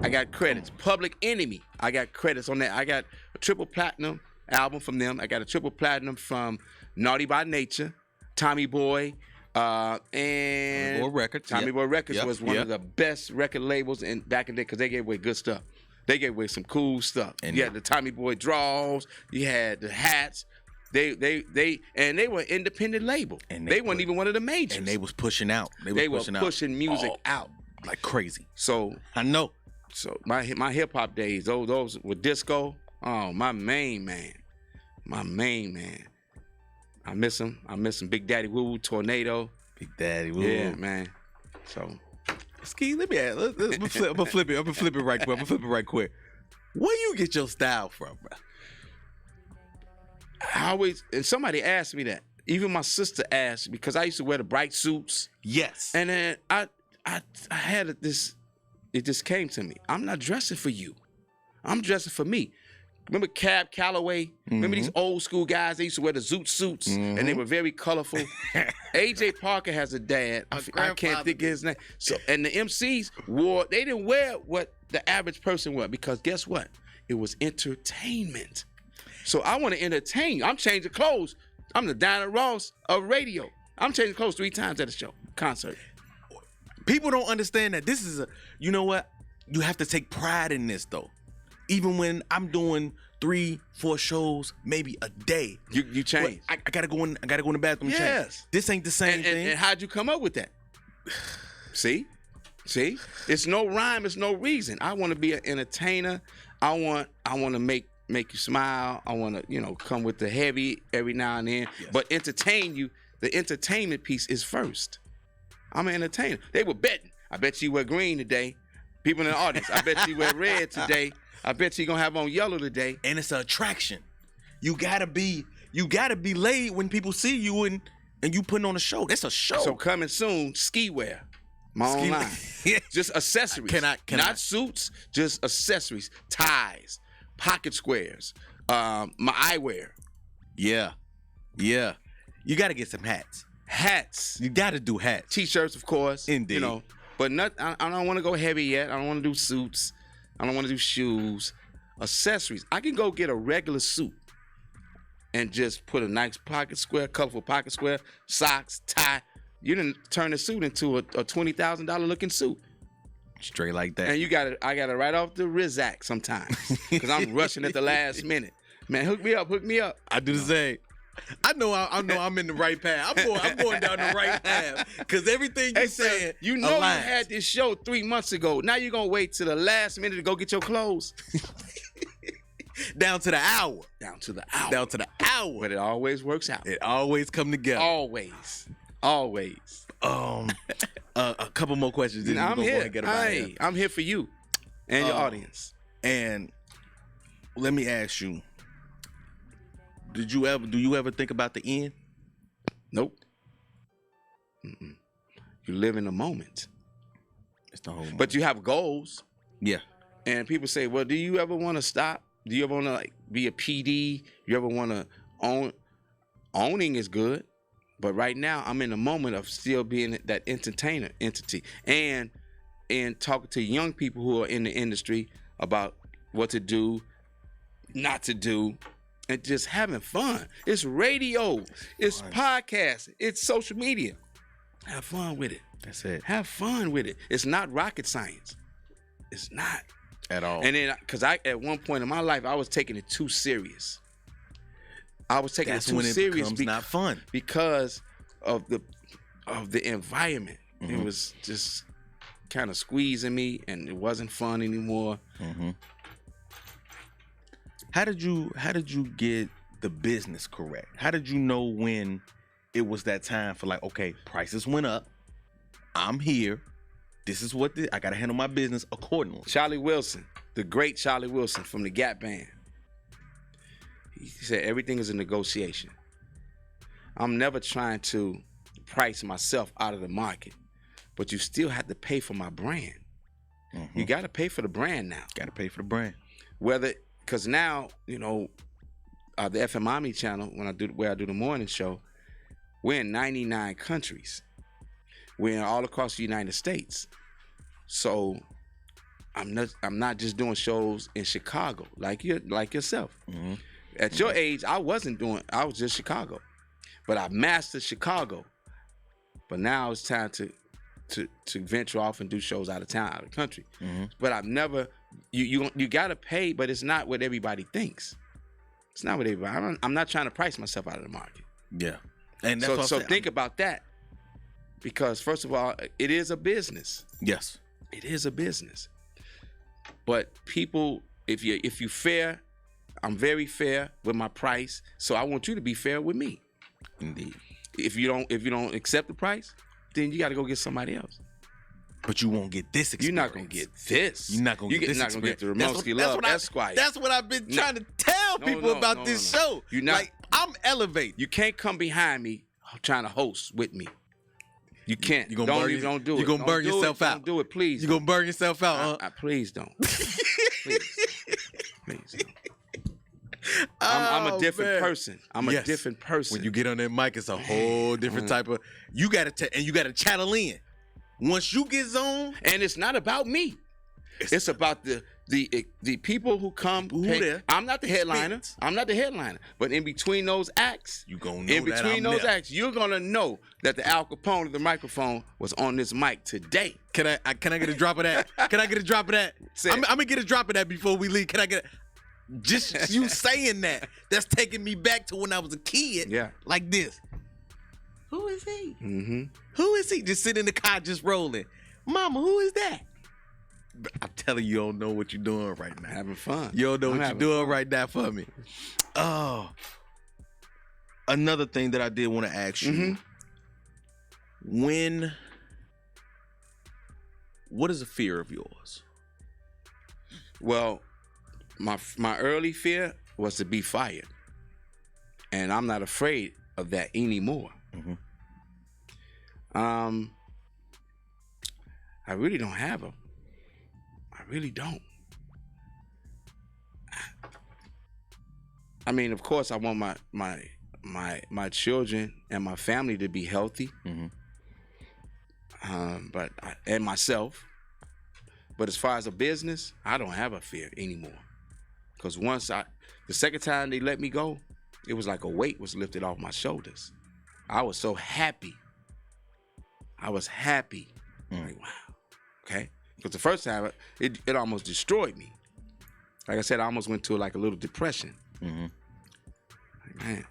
I got credits. Public Enemy, I got credits on that. I got a triple platinum album from them. I got a triple platinum from Naughty by Nature, Tommy Boy, and Tommy Boy Records. Tommy Boy Records was one of the best record labels back in the day because they gave away good stuff. They gave away some cool stuff. And you had the Tommy Boy draws. You had the hats. They were an independent label. And they weren't even one of the majors. And they was pushing out. They were pushing music out like crazy. So I know. So my hip hop days, those were disco. Oh, my main man. I miss him. Big Daddy Woo, Tornado. Big Daddy Woo. Yeah, man. So Ski, let me ask. I'm gonna flip it right quick. Where you get your style from, bro? I always, and somebody asked me that. Even my sister asked, because I used to wear the bright suits. Yes. And then I had this, it just came to me. I'm not dressing for you. I'm dressing for me. Remember Cab Calloway? Remember these old school guys? They used to wear the zoot suits, and they were very colorful. A.J. Parker has a dad. I can't think of his name. So, and the MCs they didn't wear what the average person wore, because guess what? It was entertainment. So I want to entertain you. I'm changing clothes. I'm the Diana Ross of radio. I'm changing clothes 3 times at a show, concert. People don't understand that this is you know what? You have to take pride in this, though. Even when I'm doing 3-4 shows, maybe a day, you change. I gotta go in the bathroom. Yes. Change. This ain't the same thing. And how'd you come up with that? See, it's no rhyme, it's no reason. I want to be an entertainer. I want to make you smile. I want to come with the heavy every now and then, but entertain you. The entertainment piece is first. I'm an entertainer. They were betting. I bet you wear green today. People in the audience, I bet you wear red today. I bet you gonna have on yellow today. And it's an attraction. You gotta be laid when people see you and you putting on a show. That's a show. So coming soon, ski wear. My own line. Just accessories. Not suits, just accessories. Ties, pocket squares, my eyewear. Yeah. You gotta get some hats. Hats. You gotta do hats. T-shirts, of course. Indeed. But I don't want to go heavy yet. I don't want to do suits. I don't want to do shoes. Accessories. I can go get a regular suit and just put a nice pocket square, colorful pocket square, socks, tie. You didn't turn the suit into a $20,000 looking suit. Straight like that. And I got it right off the Rizak sometimes, because I'm rushing at the last minute. Man, hook me up. I do the same. I know I'm in the right path. I'm going down the right path, because everything you said, you had this show 3 months ago. Now you're gonna wait till the last minute to go get your clothes. Down to the hour. But it always works out. It always come together. Always. A couple more questions. Then I'm here. Get here. I'm here for you and your audience. And let me ask you. Do you ever think about the end? Nope. You live in the moment. It's the whole moment. But you have goals. Yeah. And people say, well, do you ever want to stop? Do you ever want to be a PD? You ever want to own? Owning is good. But right now, I'm in the moment of still being that entertainer entity and talking to young people who are in the industry about what to do, not to do. And just having fun. It's radio. It's podcast. It's social media. Have fun with it. That's it. Have fun with it. It's not rocket science. It's not. At all. And then, because at one point in my life, I was taking it too serious. That's when it becomes not fun. Because of the environment. It was just kind of squeezing me, and it wasn't fun anymore. How did you get the business correct? How did you know when it was that time for okay, prices went up. I'm here. This is what I got to handle my business accordingly. Charlie Wilson, the great Charlie Wilson from the Gap Band. He said everything is a negotiation. I'm never trying to price myself out of the market, but you still have to pay for my brand. You got to pay for the brand now. Got to pay for the brand. Because now, the FM Omni channel, where I do the morning show, we're in 99 countries. We're all across the United States. So I'm not just doing shows in Chicago like yourself. At your age, I was just Chicago. But I mastered Chicago. But now it's time to venture off and do shows out of town, out of the country. But I've never. You gotta pay, but it's not what everybody thinks. It's not what everybody. I'm not trying to price myself out of the market. Yeah, and that's so think about that, because first of all, it is a business. Yes, it is a business. But people, if you fair, I'm very fair with my price. So I want you to be fair with me. Indeed. If you don't accept the price, then you got to go get somebody else. But you won't get this experience. You're not gonna get this. You're not gonna get this You're not gonna get the experience. RAMONSKI Love Esquire. That's what I've been trying to tell people about this show. You're not. Like, I'm elevating. You can't come behind me trying to host with me. You can't. You're gonna Don't do it. You're gonna burn yourself out. Don't do it, please. You're gonna burn yourself out, huh? Please don't. Please don't. I'm a different person. I'm a different person. When you get on that mic, it's a whole different type of. You gotta channel in. Once you get zoned, and it's not about me. It's about the people who come. There. I'm not the headliner. I'm not the headliner. But in between those acts, you gonna know in between those acts, you're gonna know that the Al Capone of the microphone was on this mic today. Can I get a drop of that? Can I get a drop of that? I'm gonna get a drop of that before we leave. Can I get? Just you saying that, that's taking me back to when I was a kid. Yeah. Like this. Who is he? Mm-hmm. Who is he? Just sitting in the car, just rolling. Mama, who is that? I'm telling you, you don't know what you're doing right now. Having fun. You don't know what you're doing right now for me. Oh. Another thing that I did want to ask you. What is a fear of yours? Well, my early fear was to be fired. And I'm not afraid of that anymore. I really don't have them. I really don't. I mean, of course, I want my children and my family to be healthy, and myself. But as far as a business, I don't have a fear anymore. Because the second time they let me go, it was like a weight was lifted off my shoulders. I was so happy. I was happy. Like, wow. Okay? Because the first time, it almost destroyed me. Like I said, I almost went to like a little depression. Like, man,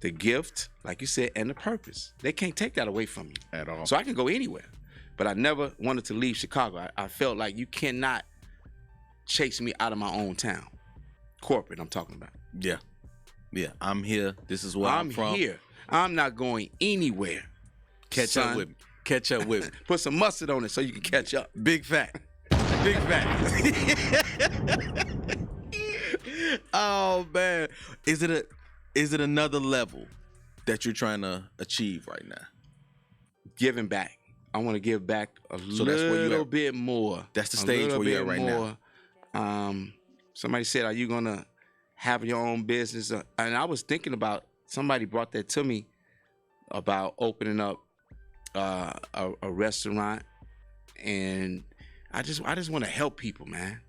the gift, like you said, and the purpose, they can't take that away from you. At all. So I can go anywhere. But I never wanted to leave Chicago. I felt like you cannot chase me out of my own town. Corporate, I'm talking about. Yeah. Yeah, I'm here. This is where I'm from. I'm here. I'm not going anywhere. Catch up with me. Catch up with me. Put some mustard on it so you can catch up. Big fact. Big fact. Oh man. Is it another level that you're trying to achieve right now? Giving back. I want to give back a little bit more. That's the stage where you're at right now. Somebody said, are you gonna have your own business? And I was thinking about, somebody brought that to me about opening up a restaurant, and I just want to help people, man.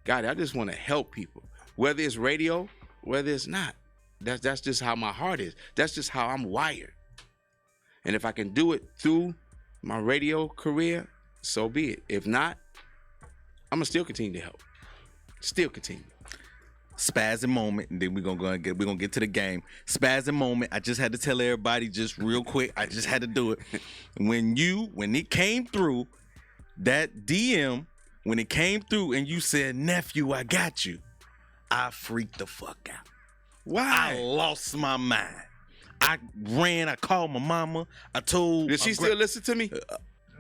God, I just want to help people, whether it's radio, whether it's not. That's just how my heart is. That's just how I'm wired. And if I can do it through my radio career, so be it. If not, I'm gonna still continue to help. Still continue. Spazzing moment, and then we're gonna get to the game. Spazzing moment. I just had to tell everybody just real quick. I just had to do it. When it came through, that DM, when it came through and you said, nephew, I got you, I freaked the fuck out. Why? I lost my mind. I ran, I called my mama. I told. Did she still listen to me?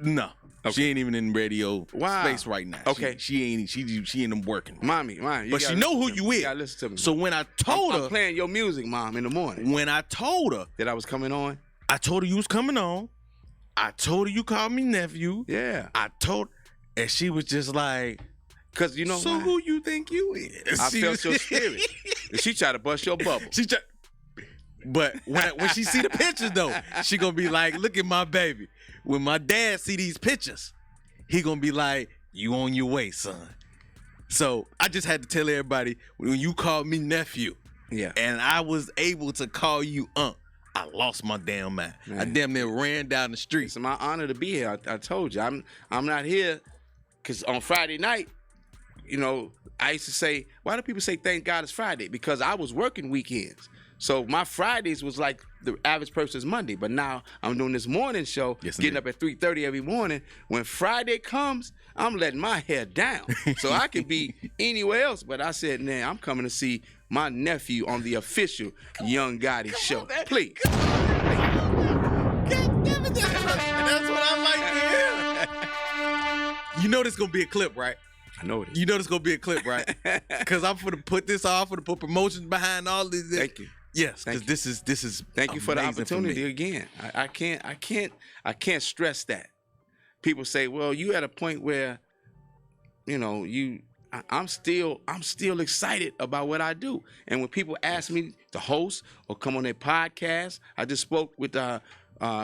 No. Okay. She ain't even in radio space right now. Okay. She ain't even working. Mommy. But she know who you is. You gotta listen to me. So when I told her. I'm playing your music, Mom, in the morning. When I told her. That I was coming on? I told her you was coming on. I told her you called me nephew. Yeah. And she was just like. Cause you know so who you think you is? I felt your spirit. And she tried to bust your bubble. But when she see the pictures though, she gonna be like, look at my baby. When my dad see these pictures, he gonna be like, you on your way, son. So I just had to tell everybody, when you called me nephew, and I was able to call you I lost my damn mind. Man. I damn near ran down the street. It's my honor to be here. I told you, I'm not here because on Friday night, you know, I used to say, why do people say thank God it's Friday? Because I was working weekends. So my Fridays was like the average person's Monday. But now I'm doing this morning show, getting up at 3:30 every morning. When Friday comes, I'm letting my hair down. So I could be anywhere else. But I said, nah, I'm coming to see my nephew on the official Young Gotti show. Please. God damn it, that's what I like to hear. You know this gonna be a clip, right? I know it is. You know this gonna be a clip, right? Because I'm gonna put this off, I'm gonna put promotions behind all this. Thank you. Yes, because this is. Thank you for the amazing opportunity me. again. I can't stress that. People say, well, you at a point where, you know, I'm still excited about what I do. And when people ask me to host or come on their podcast, I just spoke with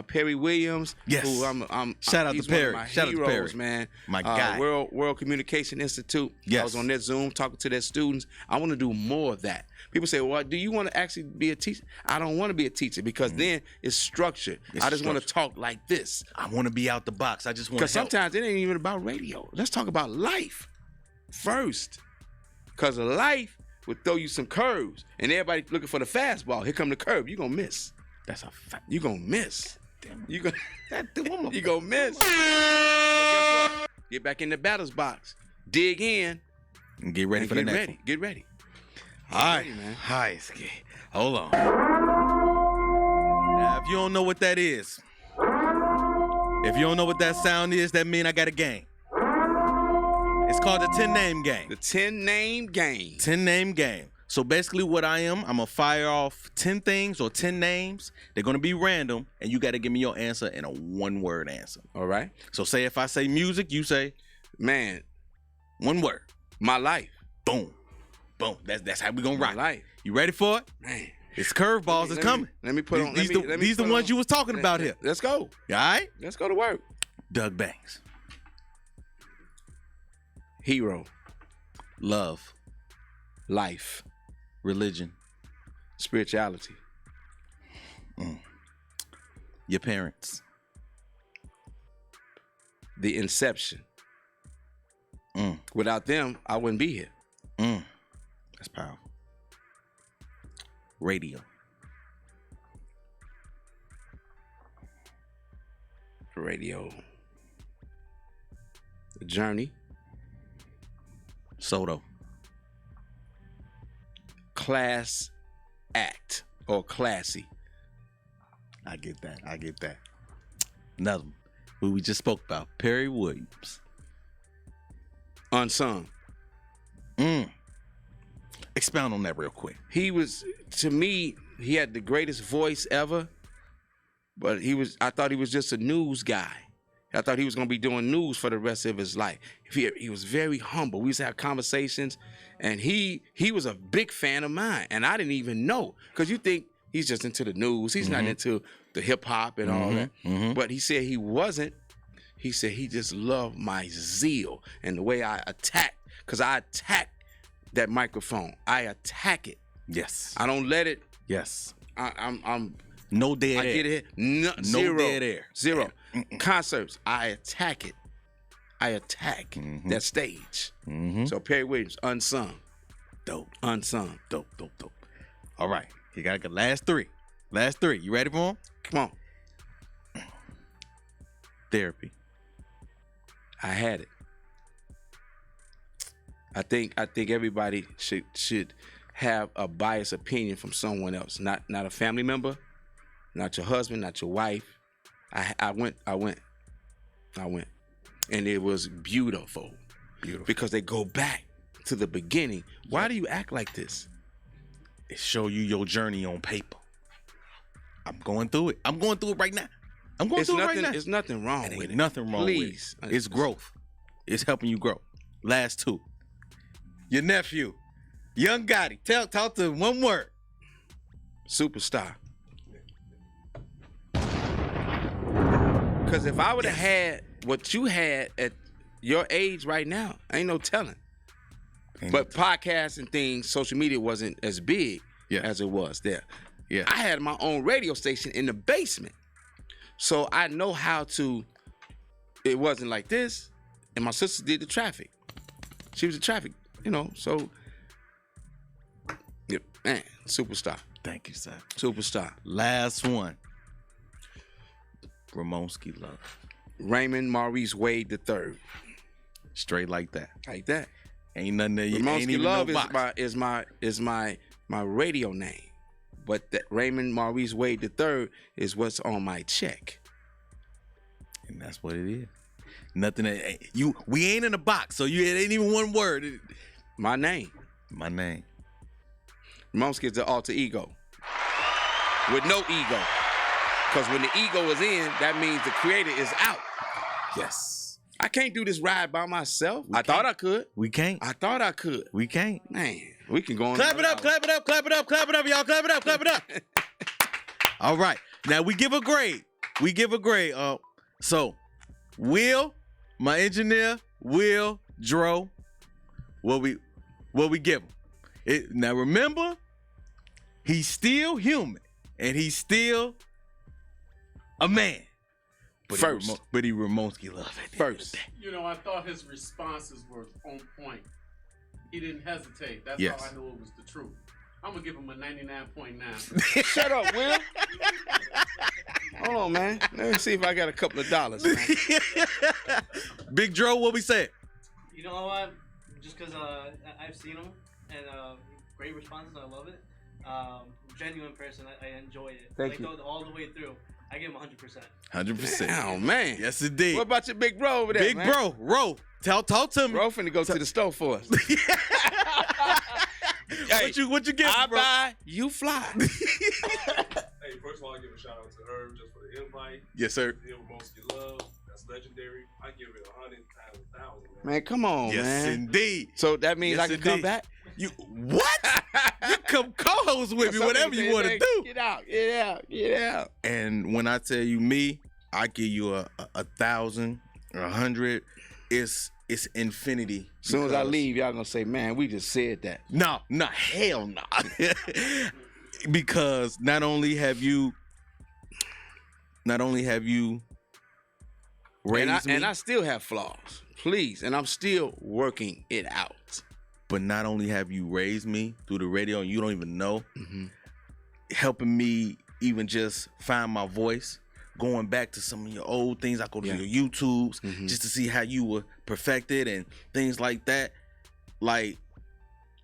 Perry Williams. Yes. Who I'm Shout out he's to Perry. One of my Shout out to heroes, Perry. man. My guy. World Communication Institute. Yes. I was on their Zoom talking to their students. I want to do more of that. People say, well, do you want to actually be a teacher? I don't want to be a teacher because then it's structured. I just want to talk like this. I want to be out the box. I just want to Because sometimes it ain't even about radio. Let's talk about life first. Because life will throw you some curves. And everybody looking for the fastball. Here come the curve. You're going to miss. That's a fact. You're going to miss. You're going to miss. But guess what? Get back in the batter's box. Dig in. And get ready for the next one. Get ready. All right, man. Hi, Ski. Hold on. Now, if you don't know what that is, if you don't know what that sound is, that mean I got a game. It's called the 10-name game. The 10-name game. 10-name game. So basically what I'm going to fire off 10 things or 10 names. They're going to be random, and you got to give me your answer in a one-word answer. All right. So say if I say music, you say, man, one word. My life. Boom. Boom. That's how we going to rock. My life. You ready for it? Man. It's curveballs. It's coming. Let me put on. These the ones you was talking about here. Let's go. All right? Let's go to work. Doug Banks. Hero. Love. Life. Religion. Spirituality. Your parents. The inception. Without them, I wouldn't be here. That's powerful. Radio. Radio. The journey. Soto. Class act or classy. I get that. Another one. Who we just spoke about. Perry Williams. Unsung. Expound on that real quick. He was, to me, he had the greatest voice ever, but I thought he was just a news guy. I thought he was going to be doing news for the rest of his life. He was very humble. We used to have conversations, and he was a big fan of mine, and I didn't even know, because you think he's just into the news. He's not into the hip-hop and all that. But he said he wasn't. He said he just loved my zeal and the way I attack, because I attack that microphone. I attack it. Yes. I don't let it. Yes. I'm no dead air. I get it. No zero. Dead air. Zero. Concerts. I attack it. I attack that stage. So Perry Williams, unsung. Dope. Unsung. Dope. All right. You got the last three. You ready for them? Come on. Therapy. I had it. I think everybody should have a biased opinion from someone else, not a family member, not your husband, not your wife. I went, and it was beautiful, because they go back to the beginning. Why do you act like this? It show you your journey on paper. I'm going through it. I'm going through it right now. There's nothing wrong with it. Nothing wrong Please. with it. It's growth. It's helping you grow. Last two. Your nephew, Young Gotti. Talk to him one word. Superstar. Because if I would have had what you had at your age right now, ain't no telling. But podcasts and things, social media wasn't as big as it was there. Yeah. I had my own radio station in the basement. So I know how to, it wasn't like this. And my sister did the traffic. She was the traffic, so, man, superstar. Thank you, sir. Superstar. Last one. RAMONSKI LUV. Raymond Maurice Wade III. Straight like that. Like that. Ain't nothing there. RAMONSKI LUV is my radio name. But that Raymond Maurice Wade III is what's on my check. And that's what it is. Nothing. We ain't in a box, so it ain't even one word. My name. My name. Ramonski is the alter ego with no ego. Because when the ego is in, that means the creator is out. Yes. I can't do this ride by myself. I thought I could. We can't. I thought I could. We can't. Man, we can go on. Clap it up, clap it up, clap it up, clap it up, y'all. Clap it up, clap it up. All right. Now we give a grade. We give a grade. So, Will, my engineer, Will, Dro, what we give him? Now remember, he's still human and he's still a man. But First. But he Ramonski Love it. First. You know, I thought his responses were on point. He didn't hesitate. That's Yes. how I knew it was the truth. I'm going to give him a 99.9. Shut up, Will. Hold on, man. Let me see if I got a couple of dollars, man. Big Dro, what we say? You know what? Just because I've seen him and great responses, I love it. Genuine person, I enjoy it. Thank you. All the way through. I give him 100%. 100%. Oh, man. Yes, indeed. What about your big bro over there, Big man? bro, Ro, talk to me. Bro finna go to the store for us. Hey, what you get, I bro? buy, you fly. Hey, first of all, I give a shout out to Herb just for the invite. Yes, sir. RAMONSKI LUV, that's legendary. I give it 100 times 1,000. Man, come on, Yes, man. indeed. So that means Yes, I can come indeed. back? You what? You come co-host with me, whatever you want to do. Get out, get out, get out. And when I tell you me, I give you a 1,000 or 100. It's infinity. As soon as I because- leave, y'all gonna say, man, we just said that. No, hell no. Because not only have you raised me, And I still have flaws, please. And I'm still working it out. but not only have you raised me through the radio, and you don't even know, helping me even just find my voice, going back to some of your old things. I go to Yeah. your YouTubes just to see how you were perfected and things like that. Like,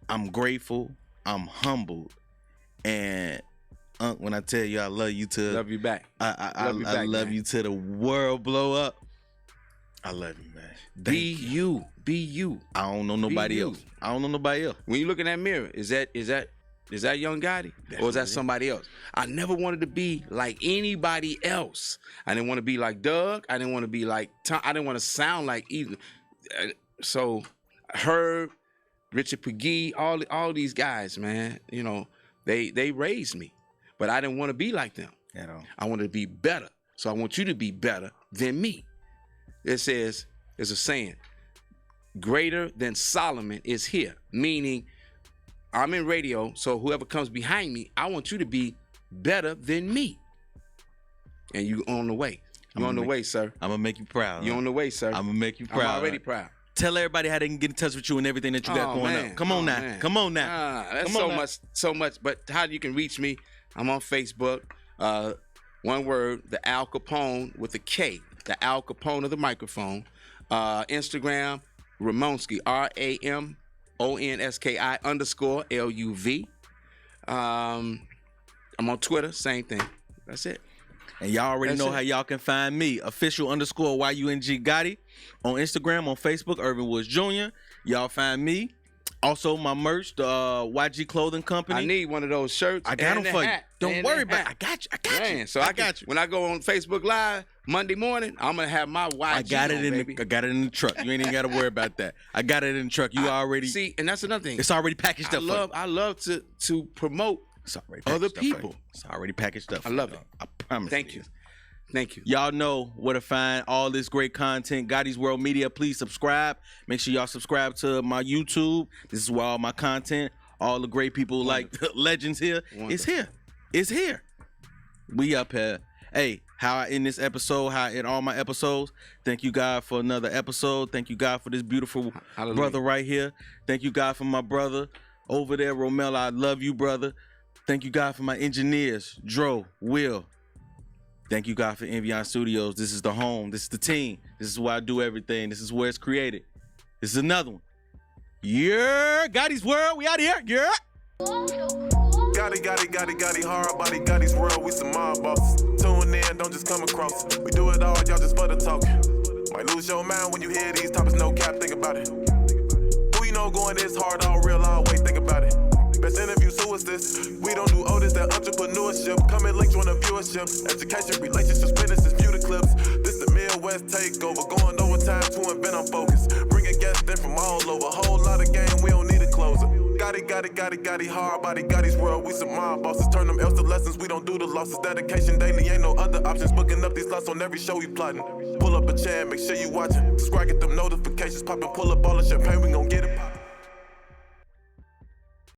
I'm grateful, I'm humbled, and when I tell you I love you to Love you back. I Love you back, love man. you till the world blow up. I love you, man. Be Thank you. Be you. I don't know nobody you. else. I don't know nobody else. When you look in that mirror, is that Young Gotti? Or is that somebody else? I never wanted to be like anybody else. I didn't want to be like Doug. I didn't want to be like Tom. I didn't want to sound like either. So Herb, Richard Peggy, all these guys, man, you know, they raised me. But I didn't want to be like them. You know. I wanted to be better. So I want you to be better than me. It says, there's a saying, greater than Solomon is here, meaning I'm in radio, so whoever comes behind me, I want you to be better than me. And you on the way. You on the way, sir. I'm gonna make you proud. You huh? on the way, sir. I'm gonna make you proud. I'm already huh? proud. Tell everybody how they can get in touch with you and everything that you got Oh, going man. up. Come on Oh, now. man. Come on now. That's Come on so now. much. But how you can reach me? I'm on Facebook. One word, the Al Capone with a K. The Al Capone of the microphone. Instagram, Ramonski, RAMONSKI_LUV. I'm on Twitter, same thing. That's it. And y'all already That's know it. how y'all can find me. Official_YUNG Gotti on Instagram, on Facebook, Irvin Woods Jr. Y'all find me. Also, my merch, the YG Clothing Company. I need one of those shirts. I got and them the for you. hat. Don't And worry the about it. hat. I got you. I got you. Man, so I got you. When I go on Facebook Live Monday morning, I'm gonna have my YG I got it on, in baby. the. I got it in the truck. You ain't even got to worry about that. I got it in the truck. You already. See, and that's another thing. It's already packaged up. for you. I love to promote. It's already other packaged up for you. people. It's already packaged up. I for you, love dog. it. I promise. Thank it you. is. Thank you. Y'all know where to find all this great content. Gotti's World Media. Please subscribe. Make sure y'all subscribe to my YouTube. This is where all my content, all the great people like legends here. It's here. It's here. We up here. Hey, how I end this episode, how I end all my episodes. Thank you, God, for another episode. Thank you, God, for this beautiful Hallelujah. brother right here. Thank you, God, for my brother over there, Romel. I love you, brother. Thank you, God, for my engineers, Dro, Will. Thank you, God, for Envion Studios. This is the home. This is the team. This is where I do everything. This is where it's created. This is another one. Yeah, Gotti's World. We out here. Yeah. Gotti, hard body, Gotti's world, we some mob bosses. Tune in, don't just come across. We do it all, y'all just for the talk. Might lose your mind when you hear these topics, no cap, think about it. Who you know going this hard, all real, all way, think about it. Best interviews, who is this? We don't do Otis, that entrepreneurship. Coming links on the viewership. Education, relationships, businesses, view the clips. This the Midwest takeover. Going overtime to invent on focus. Bringing guests in from all over. Whole lot of game, we don't need a closer. Gotti, hard body, Gotti's world. We some mob bosses. Turn them L's to lessons. We don't do the losses. Dedication daily, ain't no other options. Booking up these slots on every show we plotting. Pull up a chair, make sure you watching. Subscribe, get them notifications popping. Pull up all the champagne, we gon' get it poppin'.